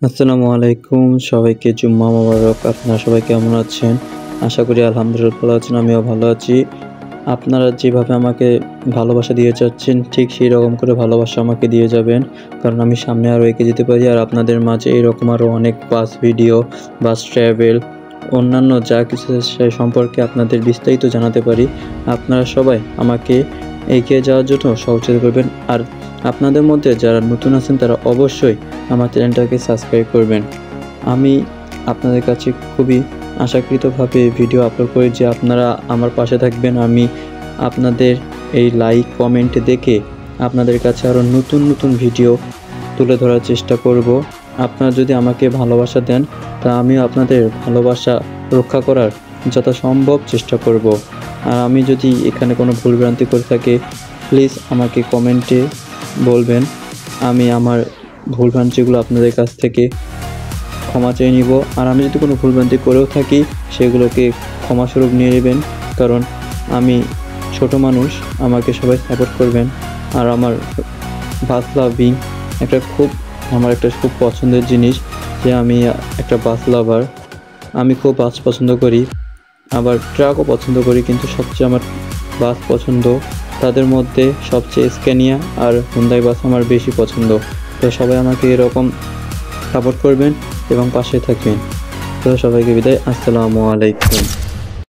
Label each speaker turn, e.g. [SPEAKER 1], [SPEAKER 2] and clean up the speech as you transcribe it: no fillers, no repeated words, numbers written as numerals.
[SPEAKER 1] আসসালামু আলাইকুম, সবাইকে জুম্মা মোবারক। আপনারা সবাই কেমন আছেন? আশা করি আলহামদুলিল্লাহ ভালো আছেন। আমিও ভালো আছি। আপনারা যেভাবে আমাকে ভালোবাসা দিয়ে যাচ্ছেন ঠিক সেই রকম করে ভালোবাসা আমাকে দিয়ে যাবেন, কারণ আমি সামনে আরও এগিয়ে যেতে পারি আর আপনাদের মাঝে এরকম আরও অনেক বাস ভিডিও, বাস ট্রাভেল, অন্যান্য যা কিছু সে সম্পর্কে আপনাদের বিস্তারিত জানাতে পারি। আপনারা সবাই আমাকে এগিয়ে যাওয়ার জন্য সহযোগিতা করবেন। আর আপনাদের মধ্যে যারা নতুন আছেন তারা অবশ্যই আমার চ্যানেলটাকে সাবস্ক্রাইব করবেন। আমি আপনাদের কাছে খুবই আশাকৃতভাবে ভিডিও আপলোড করি যে আপনারা আমার পাশে থাকবেন। আমি আপনাদের এই লাইক কমেন্ট দেখে আপনাদের কাছে আরও নতুন নতুন ভিডিও তুলে ধরার চেষ্টা করব। আপনারা যদি আমাকে ভালোবাসা দেন তা আমিও আপনাদের ভালোবাসা রক্ষা করার যথাসম্ভব চেষ্টা করব। আর আমি যদি এখানে কোনো ভুলভ্রান্তি করে থাকি প্লিজ আমাকে কমেন্টে বলবেন। আমি আমার ভুলভ্রান্তিগুলো আপনাদের কাছ থেকে ক্ষমা চেয়ে নিব। আর আমি যদি কোনো ভুলভ্রান্তি করেও থাকি সেগুলোকে ক্ষমাস্বরূপ নিয়ে নেবেন, কারণ আমি ছোট মানুষ, আমাকে সবাই সাপোর্ট করবেন। আর আমার বাস লাভিং আমার একটা খুব পছন্দের জিনিস যে আমি একটা বাস লাভার। আমি খুব বাস পছন্দ করি, আবার ট্রাকও পছন্দ করি, কিন্তু সবচেয়ে আমার বাস পছন্দ। তাদের মধ্যে সবচেয়ে স্ক্যানিয়া আর হুন্দাই বাস আমার বেশি পছন্দ। তো সবাই আমাকে এরকম সাপোর্ট করবেন এবং পাশে থাকবেন। তো সবাইকে বিদায়। আসসালামু আলাইকুম।